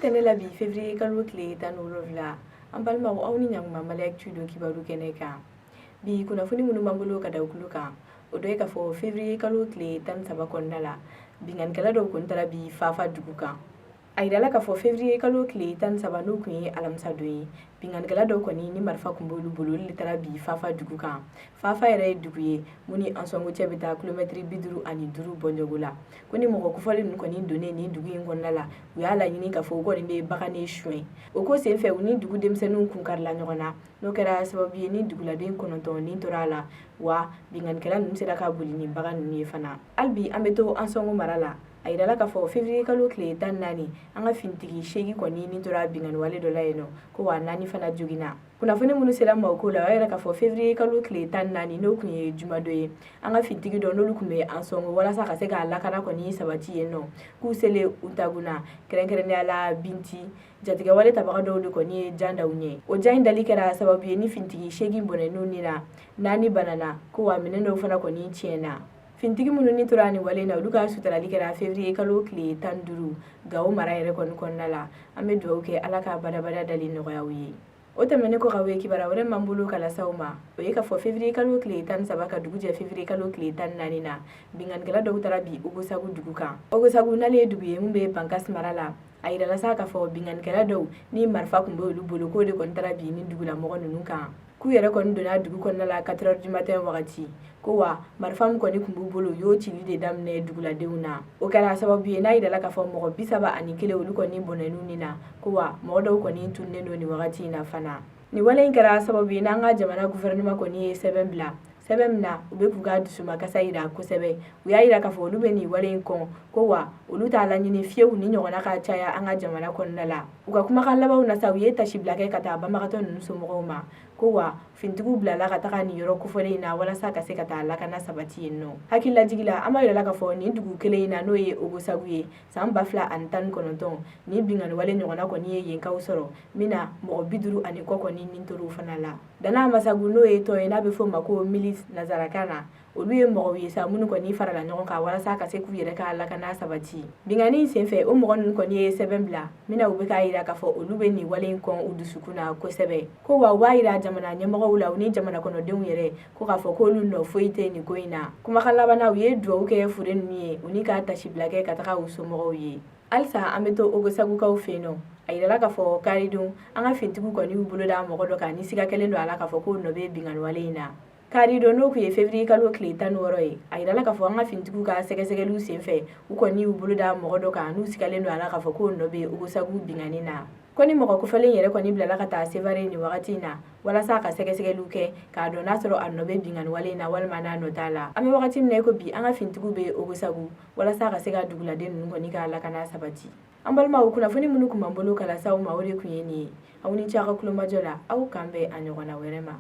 tɛnɛ la bi février kalo tile 17 an balimaw aw ni ɲaguma Mali Actu do kibaru kɛnɛ kan bi kunnafoni minnu b'an bolo ka da ukulu kan o dɔ ye k'a fɔ février kalo tile 13 kɔnɔna la binganikɛla dɔw kun taara bi Fafa dugu kan a yirala k'a fɔ février kalo tile 13 n'o kun ye alamisa don ye binganikɛla dɔw kɔni ni marifa kun b'olu bolo olu de taara bi Fafa dugu kan Fafa yɛrɛ ye dugu ye mun ni Ansongo cɛ bɛ taa kilomɛtiri 55 bɔ ɲɔgɔn la ko ni mɔgɔ kofɔlen ninnu kɔni donnen nin dugu in kɔnɔna la u y'a laɲini k'a fɔ u kɔni bɛ bagan ne suɲɛ o ko senfɛ u ni dugu denmisɛnninw kun karila ɲɔgɔn na n'o kɛra sababu ye ni duguladen 9 nin tora a la wa binganikɛla ninnu sera ka boli ni bagan ninnu ye fana hali bi an bɛ to Ansongo mara la a yirala k'a fɔ février kalo tile 14 an ka finitigi 8 kɔni nin tora binganiwale dɔ la yen nɔ ko wa 4 fana joginna kunnafoni minnu sera ma o ko la o yɛrɛ k'a fɔ février kalo tile 14 n'o kun ye jumadɔ ye an ka finitigi dɔ n'olu kun bɛ Ansongo walasa ka se ka lakana kɔni sabati yen nɔ k'u selen u taguna kɛrɛnkɛrɛnnenya la Binti jatigɛwale tabaga dɔw de kɔni ye jan da u ɲɛ o jan in dali kɛra sababu ye ni finitigi 8 bɔnɛn'u ni na 4 banana ko wa minɛn dɔw fana kɔni tiɲɛna finitigi minnu ni tora nin wale na olu ka sutarali kɛra février kalo tile 15 Gao mara yɛrɛ kɔni kɔnɔna la an bɛ dugawu kɛ Ala ka badabada dali nɔgɔya u ye o tɛmɛnen kɔ ka bɔ yen kibaruya wɛrɛ m'an bolo ka lase aw ma o ye k'a fɔ février kalo tile 13 ka dugu jɛ février kalo tile 14 na binganikɛla dɔw taara bi Ogosagu dugu kan Ogosagu n'ale ye dugu ye mun bɛ Bankasi mara la a yirala sa k'a fɔ binganikɛla dɔw ni marifa kun bɛ olu bolo k'o de kɔni taara bi ni dugulamɔgɔ ninnu kan k'u yɛrɛ kɔni donna dugu kɔnɔna la 4 heures du matin wagati ko wa marifa min kɔni kun b'u bolo u y'o cili de daminɛ duguladenw na o kɛra sababu ye n'a yirala k'a fɔ mɔgɔ 31 olu kɔni bɔnɛn'u ni na ko wa mɔgɔ dɔw kɔni tununnen don nin wagati in na fana nin wale in kɛra sababu ye n'an ka jamana gouvernement kɔni ye sɛbɛn bila sɛbɛn min na u bɛ k'u ka dusumakasa yira kosɛbɛ u y'a yira k'a fɔ olu bɛ nin wale in kɔn ko wa olu t'a laɲini fiyewu ni ɲɔgɔnna ka caya an ka jamana kɔnɔna la u ka kumakan labanw na sa u ye tasibila kɛ ka taa banbagatɔ ninnu somɔgɔw ma ko wa finitigiw bilala ka taga nin yɔrɔ kofɔlen in na walasa ka se ka taa lakana sabati yen nɔ hakililajigi la an b'a yirala k'a fɔ nin dugu kelen in na n'o ye Ogosagu ye san 2019 ni binganiwale ɲɔgɔnna kɔni ye yenkaw sɔrɔ min na mɔgɔ 50 kɔ kɔni nin tor'u fana la Dana Masagu n'o ye tɔn ye n'a bɛ fɔ o ma ko milice nazarakan na olu ye mɔgɔw ye sa minnu kɔni farala ɲɔgɔn kan walasa ka se k'u yɛrɛ ka lakana sabati bingani senfɛ o mɔgɔ ninnu kɔni ye sɛbɛn bila min na u bɛ k'a yira k'a fɔ olu bɛ nin wale in kɔn u dusukun na kosɛbɛ ko wa u b'a yira jamana ɲɛmɔgɔw la u ni jamana kɔnɔdenw yɛrɛ ko k'a fɔ k'olu nɔ foyi tɛ nin ko in na kumakan labanna u ye dugawu kɛ fure ninnu ye u ni ka tasibila kɛ ka taga u somɔgɔw ye halisa an bɛ to Ogosagukaw fɛ yen nɔ a yirala k'a fɔ karidon an ka finitigiw kɔni y'u bolo da mɔgɔ dɔ kan ni siga kɛlen don a la k'a fɔ k'o nɔ bɛ binganiwale in na karidon n'o kun ye février kalo tile 16 ye a yirala k'a fɔ an ka finitigiw ka sɛgɛsɛgɛliw senfɛ u kɔni y'u bolo da mɔgɔ dɔ kan n'u sigalen don a la k'a fɔ k'o nɔ bɛ Ogosagu bingani na ko ni mɔgɔ kofɔlen yɛrɛ kɔni bilala ka taa Sevare nin wagati in na walasa ka sɛgɛsɛgɛliw kɛ k'a dɔn n'a sɔrɔ a nɔ bɛ binganiwale in na walima n'a nɔ t'a la an bɛ wagati min na i ko bi an ka finitigiw bɛ Ogosagu walasa ka se ka duguladen ninnu kɔni ka lakana sabati an balimaw kunnafoni minnu kun b'an bolo ka lase aw ma o de kun ye nin ye aw ni ce aw ka kulomajɔ la aw k'an bɛn a ɲɔgɔnna wɛrɛ ma